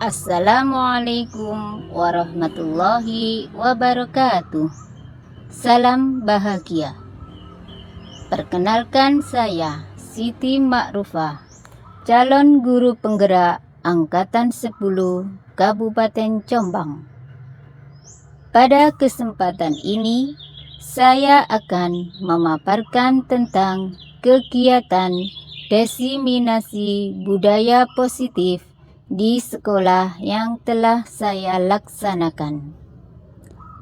Assalamualaikum warahmatullahi wabarakatuh. Salam bahagia. Perkenalkan, saya Siti Ma'rufah, calon guru penggerak Angkatan 10 Kabupaten Jombang. Pada kesempatan ini, saya akan memaparkan tentang kegiatan diseminasi budaya positif di sekolah yang telah saya laksanakan.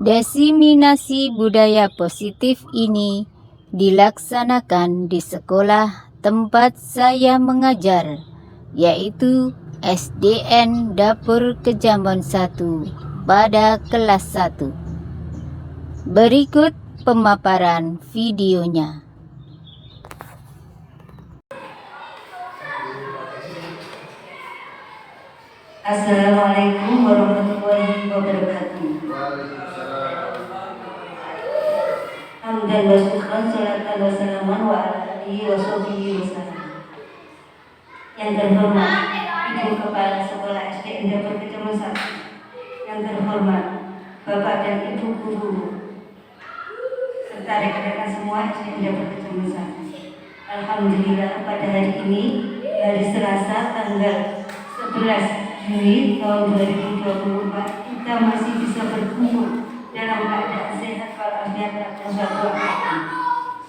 Diseminasi budaya positif ini dilaksanakan di sekolah tempat saya mengajar, yaitu SDN Dapur Kejambon 1 pada kelas 1. Berikut pemaparan videonya. Assalamualaikum warahmatullahi wabarakatuh. Hamdan wa syukran, salatan wa salaman wa ala alihi wa sahbihi wasallam. Yang terhormat Ibu Kepala Sekolah SDN Dapur Kejambon 1, yang terhormat Bapak dan Ibu Guru, serta rekan-rekan semua SDN Dapur Kejambon 1. Alhamdulillah, pada hari ini, hari Selasa tanggal 11 Juli tahun 2024, kita masih bisa berkumpul dalam keadaan sehat walafiat dan berdoa.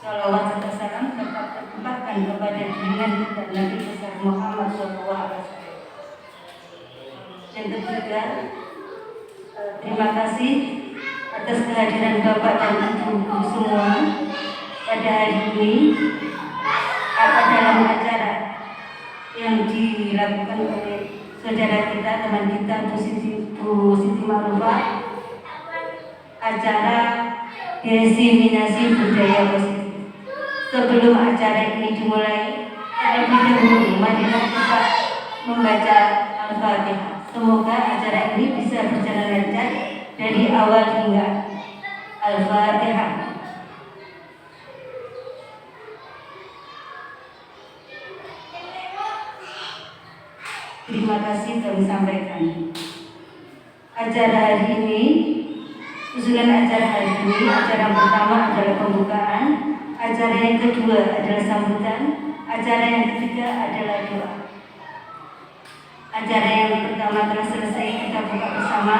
Salawat serta salam tetap tercurahkan kepada junjungan kita Nabi besar Muhammad SAW. Yang ketiga, terima kasih atas kehadiran Bapak dan Ibu semua pada hari ini dalam acara yang dilakukan oleh saudara kita, teman kita, Bu Siti Ma'rufah, acara diseminasi budaya positif. Sebelum acara ini dimulai, terlebih dahulu marilah kita membaca Al-Fatihah. Semoga acara ini bisa berjalan lancar dari awal hingga Al-Fatihah. Terima kasih kami sampaikan. Acara hari ini, usulan acara hari ini, acara pertama adalah pembukaan, acara yang kedua adalah sambutan, acara yang ketiga adalah doa. Acara yang pertama telah selesai, kita buka bersama.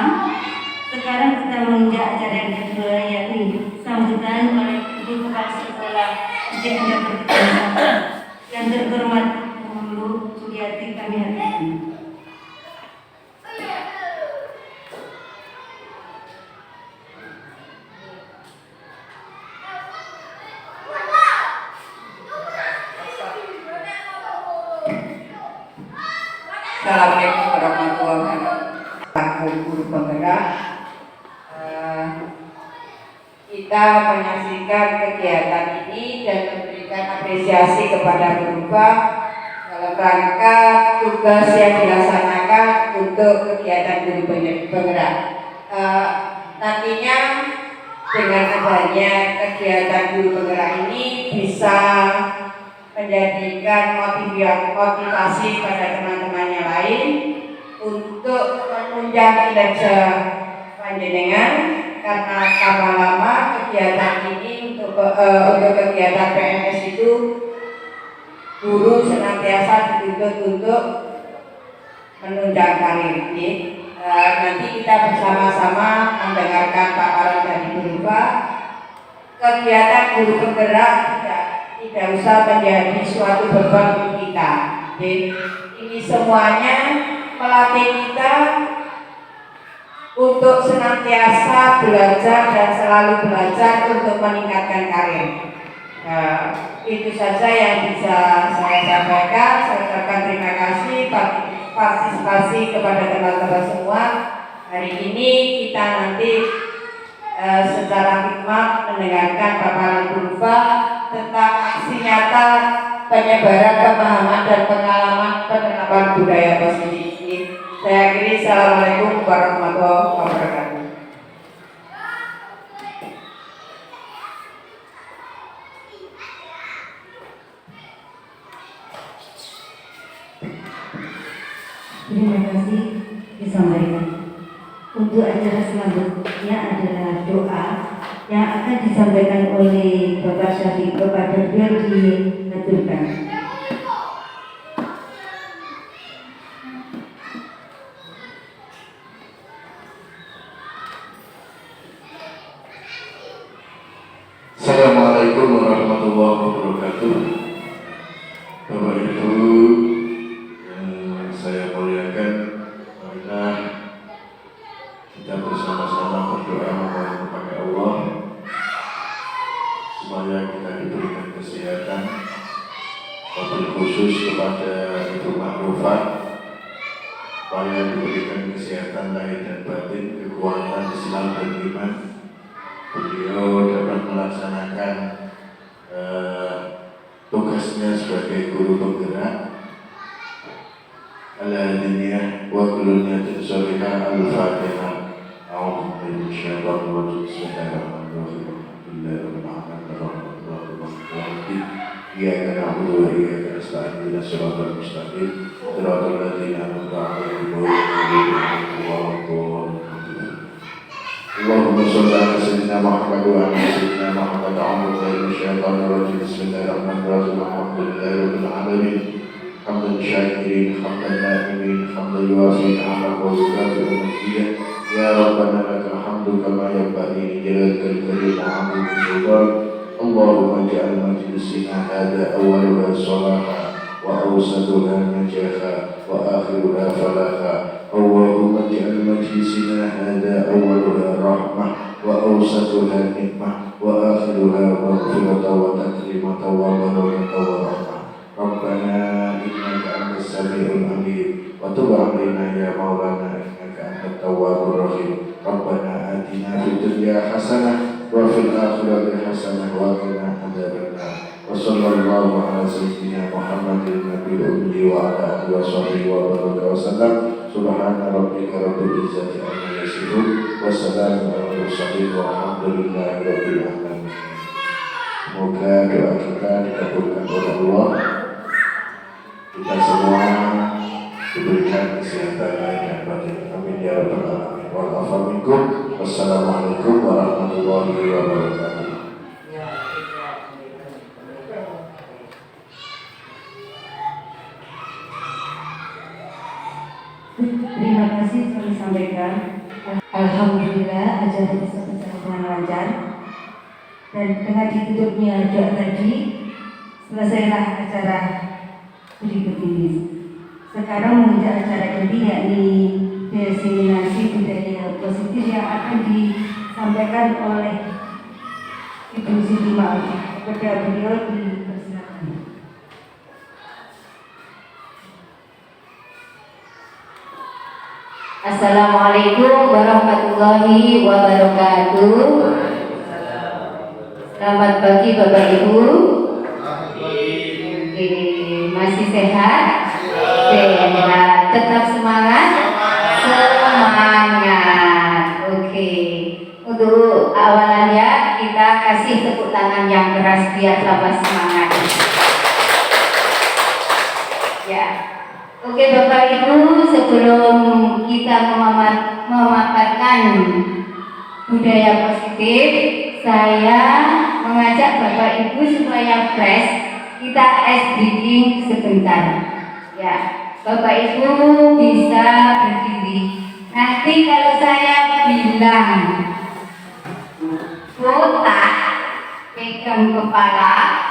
Sekarang kita menginjak acara yang kedua, yakni sambutan oleh Ibu Kepala Sekolah SDN Dapur Kejambon 1. Yang terhormat Bu Suriati, kami hadirkan. Assalamualaikum warahmatullahi wabarakatuh. Guru penggerak, kita menyaksikan kegiatan ini dan memberikan apresiasi kepada guru dalam rangka tugas yang dilaksanakan untuk kegiatan guru penggerak. Nantinya dengan adanya kegiatan guru penggerak ini bisa menjadikan motivasi pada teman-teman yang lain untuk menunjang kinerja panjenengan, karena lama-lama kegiatan ini untuk kegiatan PNS itu guru senantiasa dituntut untuk menunjang karir. Nanti kita bersama-sama mendengarkan paparan dari guru. Kegiatan guru penggerak tidak usah menjadi suatu beban untuk kita. Ini semuanya melatih kita untuk senantiasa belajar dan selalu belajar untuk meningkatkan karir. Itu saja yang bisa saya sampaikan. Saya ucapkan terima kasih partisipasi kepada teman-teman semua. Hari ini kita nanti secara hikmat mendengarkan paparan guru tentang aksi nyata penyebaran pemahaman dan pengalaman penerapan budaya positif. Saya akhiri, assalamualaikum warahmatullahi wabarakatuh. Terima kasih disampaikan. Untuk acara selanjutnya adalah doa yang akan disampaikan oleh Bapak Syafiq kepada beliau dihaturkan. Assalamualaikum warahmatullahi wabarakatuh. Bapak Ibu yang saya muliakan, marilah kita bersama-sama berdoa memohon kepada Allah supaya kita diberikan kesehatan, wabil khusus kepada Ibu Ma'rufah, supaya diberikan kesehatan lahir dan batin, kekuatan Islam dan iman. Beliau dapat melaksanakan tugasnya sebagai guru penggerak al-hadiniyah wa kullu niyatin sholihah al-fatihah. A'udzu billahi minasyaitonir rajim. Bismillahirrahmanirrahim. Alhamdulillahirabbil alamin. Iyyaka na'budu wa iyyaka nasta'in. Ihdinas siratal mustaqim. Siratal ladzina an'amta 'alaihim ghairil maghdubi 'alaihim. Allahumma sholli ala sayyidina Muhammad wa ala sayyidina Muhammad. A'udzu billahi minasyaitonir rajim. Bismillahirrahmanirrahim. Alhamdulillahirabbil alamin. Hamdan syakirin, hamdan na'imin, hamdan yuwafi ni'amahu wa yukafi'u mazidah. Ya Rabbana lakal hamdu kama yanbaghi li jalalil karim wa 'azimi sultan. Allahumma ij'al majlisina hadha awwaluha salaha wa awsatuha najaha wa akhiruha falaha. Allahumma ij'al majlisina hadha awwaluha rahmah wa awsatuha nikmah wa akhiruha maghfiratan wa takrimatan wa barakatan wa rahmah. Rabbana innaka antas sami'ul alim wa tub 'alaina ya maulana innaka antat tawwabur rahim. Rabbana atina fid dunya hasanah wa fil akhirati hasanah wa qina adzabannar. Wa sallallahu ala sayyidina Muhammadin nabiyil ummi wa ala alihi wa sahbihi wa baraka wa sallam. Subhana rabbika rabbil izzati amma yasifun wa salamun alal mursalin walhamdulillahi rabbil alamin. Semoga doa kita dikabulkan oleh Allah. Kita semua diberikan kesehatan lahir dan batin. Amin ya rabbal alamin. Wa'afu minkum. Wassalamualaikum warahmatullahi wabarakatuh. Terima kasih kami sampaikan. Alhamdulillah acara tersebut sangat lancar. Dan dengan ditutupnya doa tadi, selesailah acara berikut ini. Sekarang mengejak acara inti, yakni diseminasi budaya positif yang akan disampaikan oleh Ibu Siti Ma'rufah. Kepada beliau dipersilakan. Assalamualaikum warahmatullahi wabarakatuh. Selamat pagi Bapak Ibu. Oke, masih sehat? Sehat. Tetap semangat? Semangat. Oke. Untuk awalannya kita kasih tepuk tangan yang keras biar tambah semangat. Ya. Oke Bapak Ibu, sebelum kita memaparkan budaya positif, saya mengajak Bapak Ibu supaya fresh, kita ice breaking sebentar. Ya, Bapak Ibu bisa berdiri. Nanti kalau saya bilang botak, pegang kepala.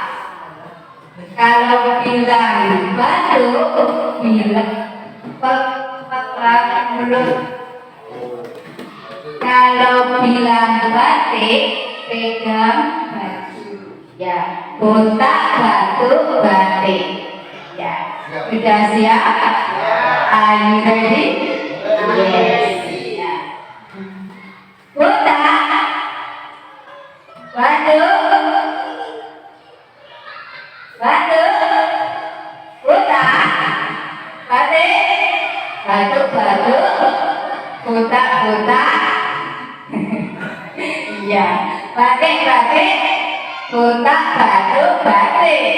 Kalau bilang batuk, bilang pegang mulut. Kalau bilang batik, pegang baju. Ya, botak, batuk, batik. Ya, sudah siap? Are you ready? Yes. Ya. Botak, batuk. Batuk, botak, batik, batuk, botak, botak. Iya, batik, botak, batuk, batik.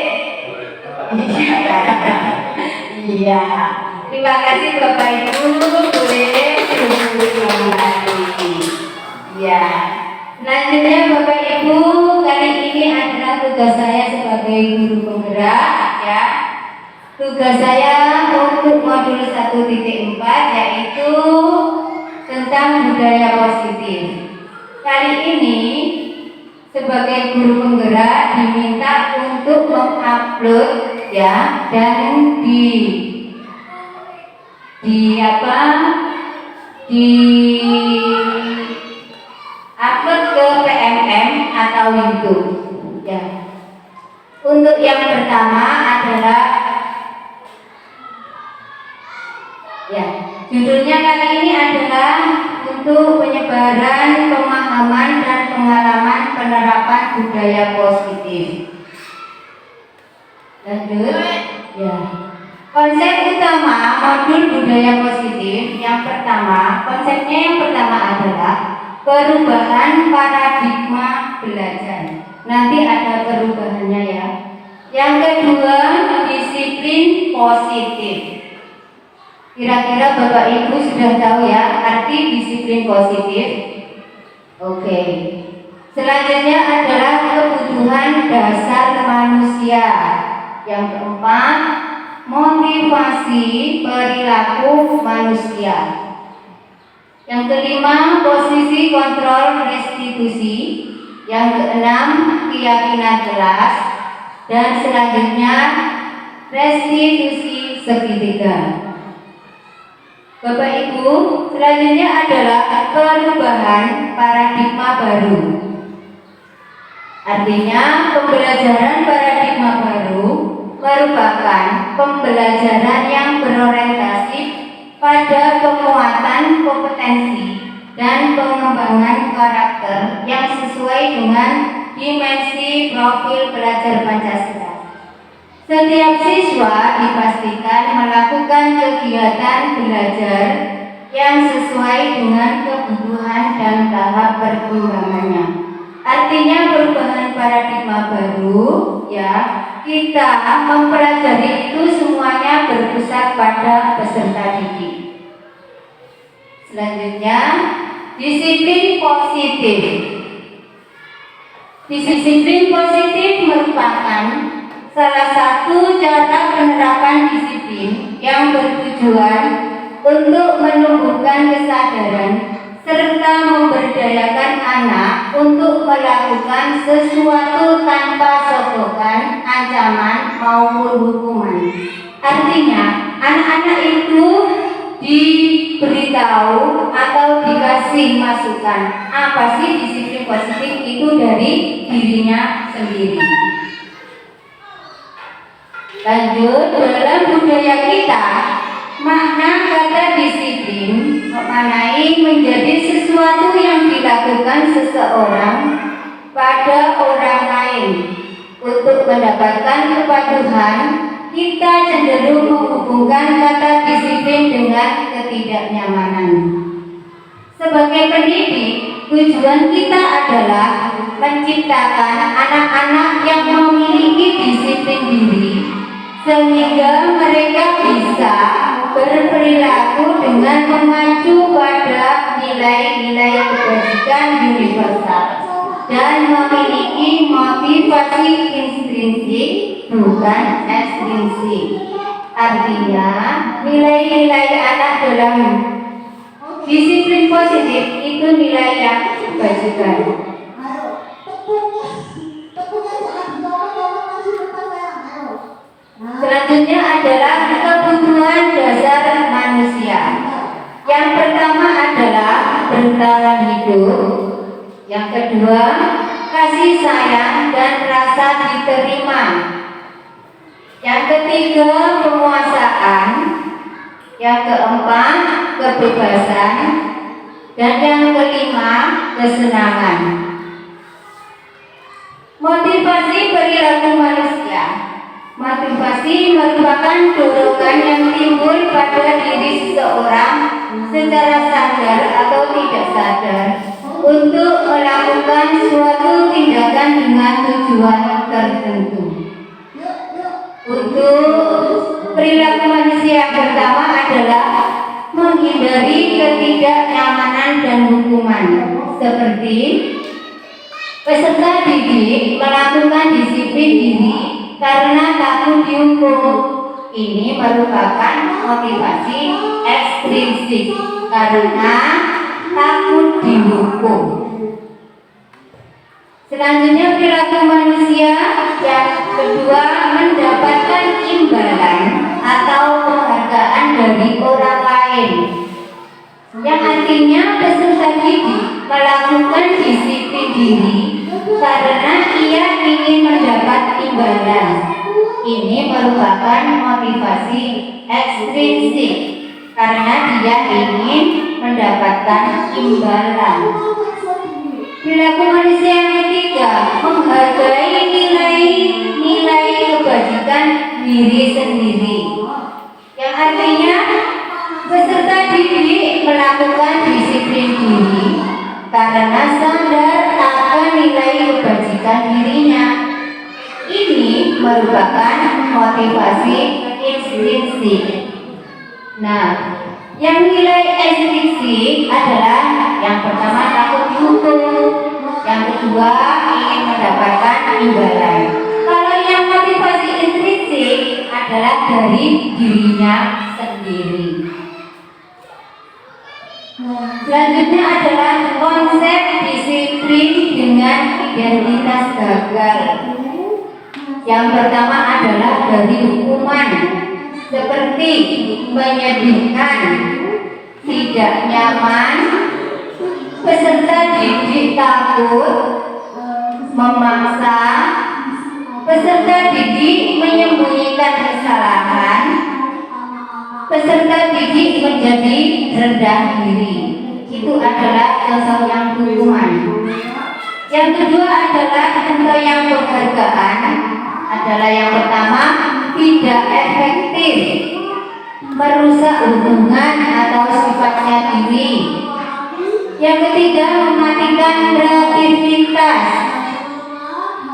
Iya. Terima kasih Bapak Ibu, boleh duduk kembali. Ya, selanjutnya Bapak Ibu, kali ini adalah tugas saya sebagai guru penggerak ya. Tugas saya untuk modul 1.4 yaitu tentang budaya positif. Kali ini sebagai guru penggerak diminta untuk mengupload ya dan di upload ke PMM atau YouTube ya. Untuk yang pertama adalah ya, judulnya kali ini adalah untuk penyebaran pemahaman dan pengalaman penerapan budaya positif. Lanjut ya. Konsep utama modul budaya positif yang pertama, konsepnya yang pertama adalah perubahan paradigma belajar. Nanti ada perubahannya ya. Yang kedua, disiplin positif. Kira-kira Bapak Ibu sudah tahu ya arti disiplin positif? Oke. Selanjutnya adalah kebutuhan dasar manusia. Yang keempat, motivasi perilaku manusia. Yang kelima, posisi kontrol restitusi. Yang keenam, keyakinan jelas. Dan selanjutnya, restitusi segitiga. Bapak Ibu, selanjutnya adalah perubahan paradigma baru. Artinya, pembelajaran paradigma baru merupakan pembelajaran yang berorientasi pada penguatan kompetensi dan pengembangan karakter yang sesuai dengan dimensi profil pelajar Pancasila. Setiap siswa dipastikan melakukan kegiatan belajar yang sesuai dengan kebutuhan dan tahap perkembangannya. Artinya perubahan paradigma baru ya, kita mempelajari itu semuanya berpusat pada peserta didik. Selanjutnya, disiplin positif. Disiplin positif merupakan salah satu cara penerapan disiplin yang bertujuan untuk menumbuhkan kesadaran serta memberdayakan anak untuk melakukan sesuatu tanpa sogokan, ancaman maupun hukuman. Artinya, anak-anak itu diberitahu atau dikasih masukan apa sih disiplin positif itu dari dirinya sendiri. Lanjut, dalam budaya kita, makna kata disiplin memaknai menjadi sesuatu yang dilakukan seseorang pada orang lain. Untuk mendapatkan kepatuhan, kita cenderung menghubungkan kata disiplin dengan ketidaknyamanan. Sebagai pendidik, tujuan kita adalah menciptakan anak-anak yang memiliki disiplin diri, sehingga mereka bisa berperilaku dengan mengacu pada nilai-nilai kebajikan universal dan memiliki motivasi intrinsik bukan ekstrinsik. Artinya, nilai-nilai anak dalam disiplin positif itu nilai yang kebajikan. Selanjutnya adalah kebutuhan dasar manusia. Yang pertama adalah bertahan hidup. Yang kedua, kasih sayang dan rasa diterima. Yang ketiga, penguasaan. Yang keempat, kebebasan. Dan yang kelima, kesenangan. Motivasi perilaku manusia. Motivasi merupakan dorongan yang timbul pada diri seseorang secara sadar atau tidak sadar untuk melakukan suatu tindakan dengan tujuan tertentu. Untuk perilaku manusia yang pertama adalah menghindari ketidaknyamanan dan hukuman, seperti peserta didik melakukan disiplin diri karena takut dihukum. Ini merupakan motivasi ekstrinsik karena takut dihukum. Selanjutnya perilaku manusia yang kedua mendapatkan imbalan atau penghargaan dari orang lain, yang artinya peserta didik melakukan disiplin diri karena ia ingin mendapat imbalan. Ini merupakan motivasi ekstrinsik karena dia ingin mendapatkan imbalan. Perilaku manusia yang ketiga menghargai nilai kebajikan diri sendiri, yang artinya peserta didik melakukan disiplin diri karena sadar akan nilai kebajikan dirinya. Ini merupakan motivasi intrinsik. Nah, yang nilai ekstrinsik adalah yang pertama takut dihukum, yang kedua ingin mendapatkan imbalan. Kalau yang motivasi intrinsik adalah dari dirinya sendiri. Selanjutnya adalah konsep disiplin dengan identitas gagal. Yang pertama adalah dari hukuman, seperti menyedihkan, tidak nyaman, peserta didik takut, memaksa, peserta didik menyembunyikan kesalahan, peserta didik menjadi rendah diri. Itu adalah contoh yang hukuman. Yang kedua adalah contoh yang penghargaan. Adalah yang pertama, tidak efektif, merusak hubungan atau sifatnya diri. Yang ketiga, mematikan kreativitas.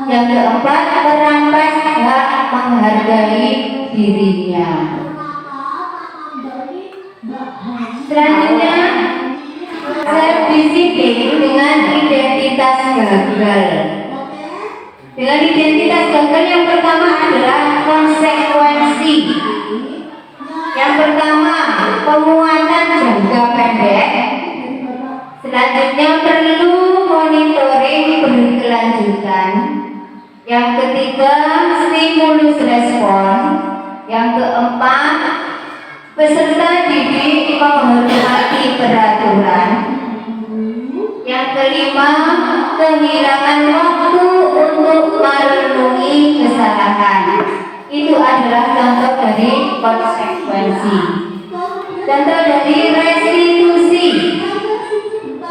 Yang keempat, merampas hak menghargai dirinya. Selanjutnya, self disiplin dengan identitas gagal. Dengan identitas gagal yang pertama adalah konsekuensi. Yang pertama, penguatan jangka pendek. Selanjutnya, perlu monitoring berkelanjutan. Yang ketiga, stimulus respon. Yang keempat, peserta didik menghormati peraturan. Yang kelima, kehilangan waktu untuk merenungi kesalahan. Itu adalah contoh dari konsekuensi. Contoh dari restitusi.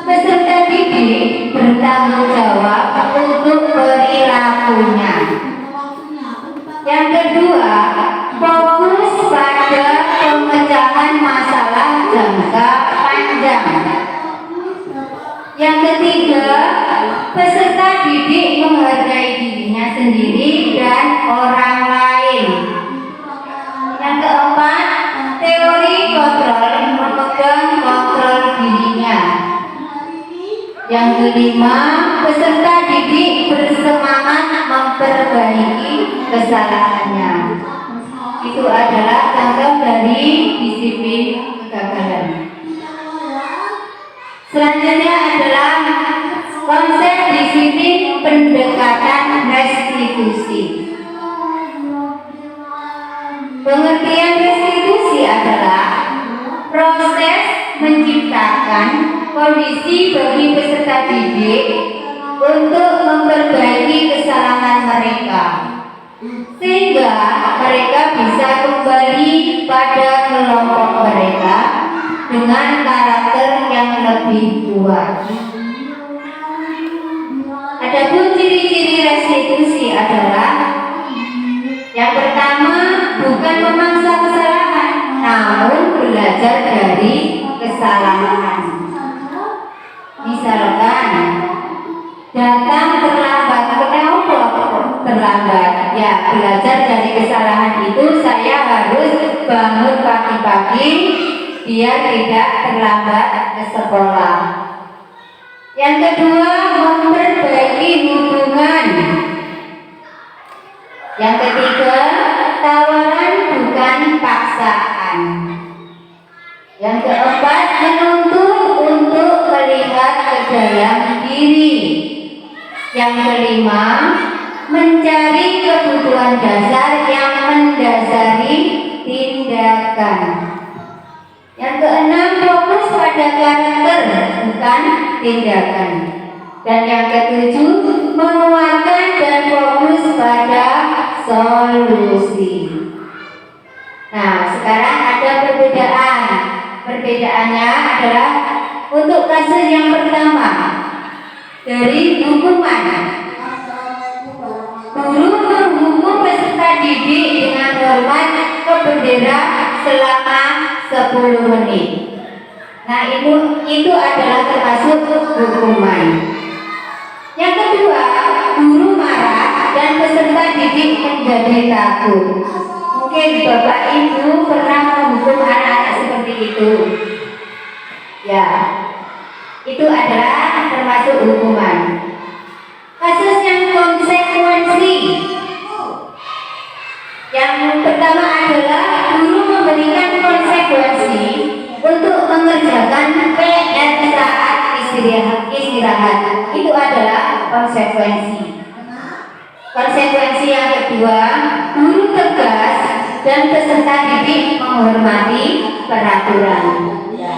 Peserta didik bertanggung jawab untuk perilakunya. Yang kedua, fokus pada pemecahan masalah jangka panjang. Yang ketiga, peserta didik menghargai dirinya sendiri dan orang lain. Yang keempat, teori kontrol, memegang kontrol dirinya. Yang kelima, peserta didik bersemangat memperbaiki kesalahannya. Itu adalah contoh dari disiplin kegagalan. Selanjutnya adalah konsep disiplin pendekatan restitusi. Pengertian restitusi adalah proses menciptakan kondisi bagi peserta didik untuk memperbaiki kesalahan mereka, sehingga mereka bisa kembali pada kelompok mereka dengan karakter yang lebih kuat. Adapun ciri-ciri restitusi adalah yang pertama, bukan memaksa kesalahan, namun belajar dari kesalahan. Misalkan datang terlambat, kenapa terlambat? Ya, belajar dari kesalahan itu saya harus bangun pagi pagi biar tidak terlambat ke sekolah. Yang kedua, memperbaiki hubungan. Yang ketiga, tawaran bukan paksaan. Yang keempat, menuntut untuk melihat ke dalam diri. Yang kelima, mencari kebutuhan dasar yang mendasari tindakan. Yang keenam, fokus pada karakter bukan tindakan. Dan yang ketujuh, menguatkan dan fokus pada solusi. Nah, sekarang ada perbedaan. Perbedaannya adalah untuk kasus yang pertama dari hukuman. Guru menghukum peserta didik dengan hormat ke bendera selama 10 menit. Nah, itu adalah termasuk hukuman. Yang kedua, guru marah dan peserta didik menjadi takut. Mungkin Bapak Ibu pernah menghukum anak-anak seperti itu. Ya, itu adalah termasuk hukuman. Kasus yang konsekuensi. Yang pertama adalah guru memberikan konsekuensi untuk mengerjakan PR saat istirahat. Itu adalah konsekuensi. Konsekuensi yang kedua, guru tegas dan peserta didik menghormati peraturan. Ya.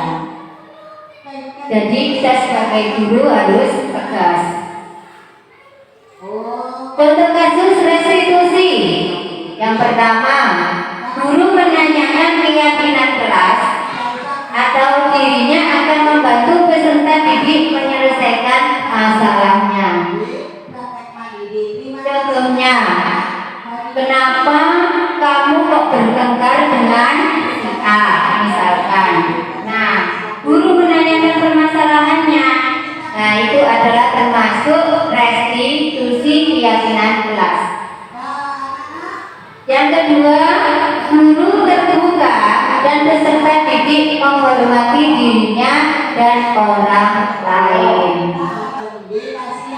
Jadi kita sebagai guru harus tegas. Contoh kasus restitusi. Yang pertama, guru menanyakan keyakinan kelas atau dirinya akan membantu peserta didik menyelesaikan masalahnya. Contohnya, kenapa kamu kok bertengkar dengan si A misalkan. Nah, guru menanyakan permasalahannya. Nah, itu adalah termasuk restitusi keyakinan kelas. Yang kedua, guru terbuka dan peserta didik menghormati dirinya dan orang lain.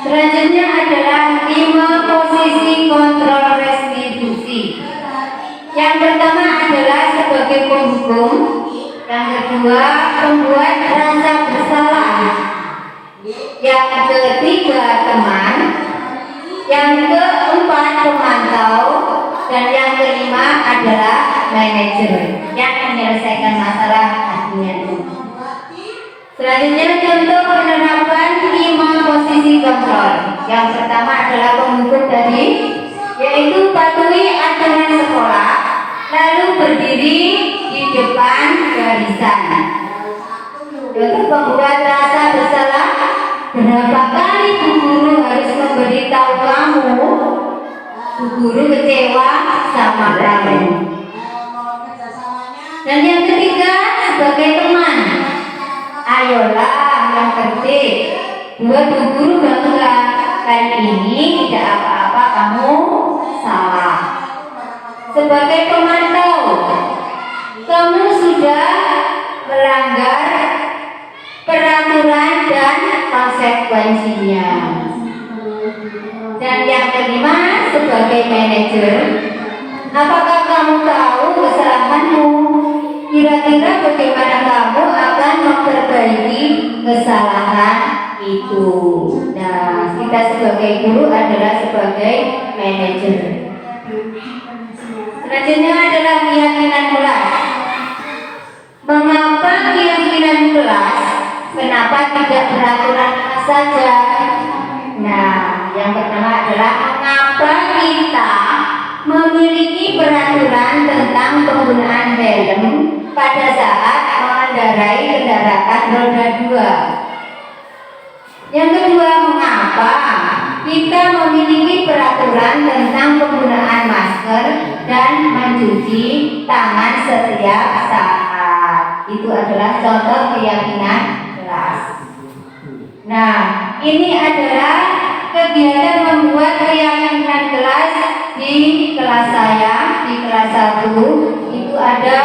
Selanjutnya adalah 5 posisi kontrol restitusi. Yang pertama adalah sebagai penghukum. Yang kedua, membuat rasa bersalah. Yang ketiga, teman. Yang keempat, pemantau. Dan yang kelima adalah manajer yang menyelesaikan masalah adminnya. Selanjutnya contoh penerapan 5 posisi kontrol. Yang pertama adalah penghukum tadi, yaitu patuhi aturan sekolah, lalu berdiri di depan barisan. Contoh membuat rasa bersalah. Berapa kali Bu Guru harus memberitahu kamu? Bu Guru kecewa sama kamu. Dan yang ketiga, sebagai teman, ayolah yang tertib. Buat Bu Guru bangga. Kali ini tidak apa-apa kamu salah. Sebagai pemantau, kamu sudah melanggar peraturan dan konsekuensinya. Dan yang kelima, sebagai manajer, apakah kamu tahu kesalahanmu? Kira-kira bagaimana kamu akan memperbaiki kesalahan itu? Nah, kita sebagai guru adalah sebagai manajer. Selanjutnya adalah keyakinan kelas. Mengapa keyakinan kelas? Kenapa tidak peraturan kelas saja? Nah, yang pertama adalah mengapa kita memiliki peraturan tentang penggunaan helm pada saat mengendarai kendaraan roda 2. Yang kedua, mengapa kita memiliki peraturan tentang penggunaan masker dan mencuci tangan setiap saat. Itu adalah contoh keyakinan kelas. Nah, ini adalah kegiatan membuat keyakinan kelas di kelas saya, di kelas 1. Itu ada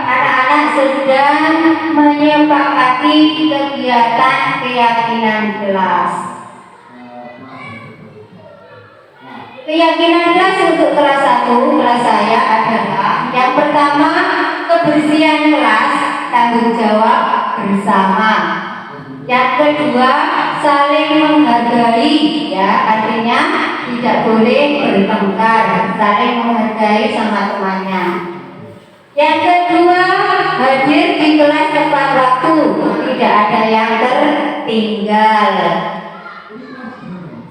anak-anak sedang menyepakati kegiatan keyakinan kelas. Keyakinan kelas untuk kelas 1, kelas saya adalah yang pertama, kebersihan kelas, tanggung jawab bersama. Yang kedua, saling menghargai, ya, artinya tidak boleh bertengkar, saling menghargai sama temannya. Yang kedua, hadir di kelas tepat waktu, tidak ada yang tertinggal.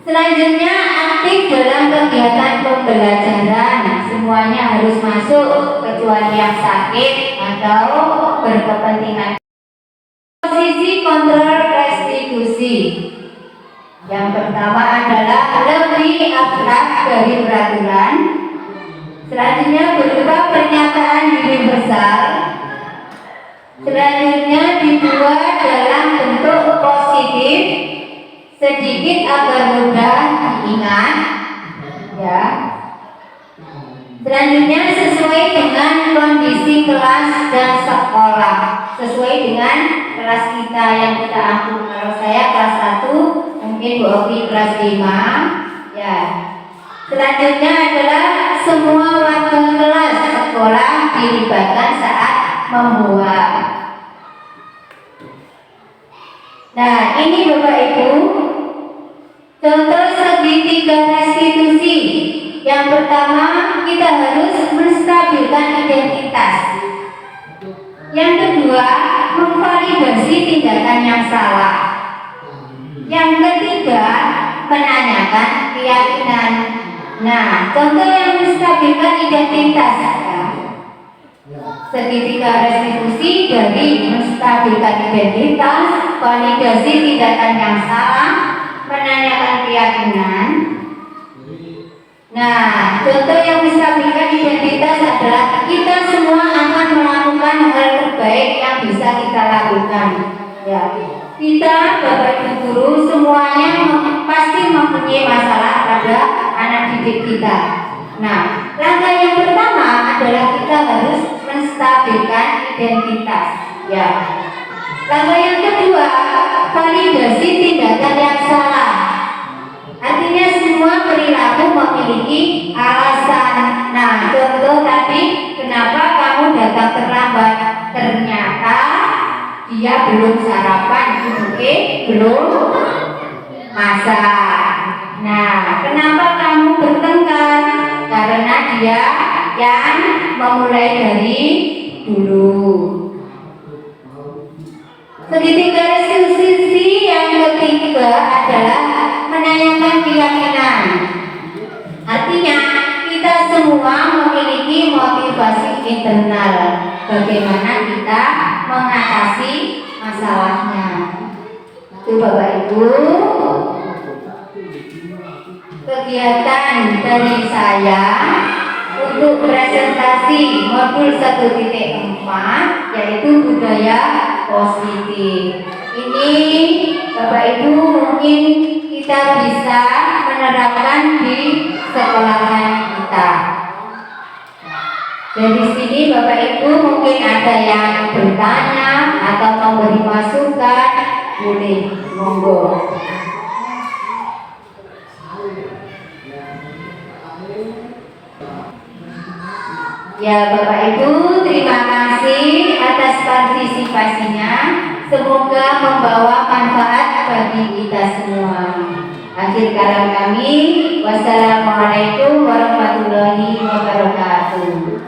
Selanjutnya, aktif dalam kegiatan pembelajaran, semuanya harus masuk kecuali yang sakit atau berkepentingan. Posisi kontrol restitusi. Yang pertama adalah lebih abstrak dari peraturan. Selanjutnya berupa pernyataan universal. Selanjutnya dibuat dalam bentuk positif, sedikit agar mudah diingat, ya. Selanjutnya sesuai dengan kondisi kelas dan sekolah, sesuai dengan kelas kita yang kita ambil. Kalau saya kelas 1, mungkin Bu Opi kelas 5, ya. Selanjutnya adalah semua warga kelas sekolah dilibatkan saat membuat. Nah, ini Bapak Ibu contoh segitiga restitusi. Yang pertama, kita harus menstabilkan identitas. Yang kedua, memvalidasi tindakan yang salah. Yang ketiga, menanyakan keyakinan. Nah, contoh yang menstabilkan identitas, ya. Segitiga restitusi dari menstabilkan identitas, validasi tindakan yang salah, menanyakan keyakinan. Nah, contoh yang menstabilkan identitas adalah kita semua akan melakukan hal terbaik yang bisa kita lakukan. Ya, kita Bapak Ibu guru semuanya pasti mempunyai masalah pada anak didik kita. Nah, langkah yang pertama adalah kita harus menstabilkan identitas. Ya. Langkah yang kedua, validasi tindakan yang salah. Artinya semua perilaku memiliki alasan. Nah, contoh tadi, kenapa kamu datang terlambat? Ternyata dia belum sarapan, mungkin belum masak. Nah, kenapa kamu bertengkar? Karena dia yang memulai dari dulu. Segitiga restitusi yang ketiga adalah menanyakan keyakinan. Artinya kita semua memiliki motivasi internal bagaimana kita mengatasi masalahnya. Itu Bapak Ibu kegiatan dari saya untuk presentasi modul 1.4 yaitu budaya positif. Ini Bapak Ibu mungkin kita bisa menerapkan di sekolahan kita. Dari sini Bapak Ibu mungkin ada yang bertanya atau memberi masukan, boleh, monggo. Ya Bapak Ibu, terima kasih atas partisipasinya. Semoga membawa manfaat bagi kita semua. Akhir kalam kami, wassalamualaikum warahmatullahi wabarakatuh.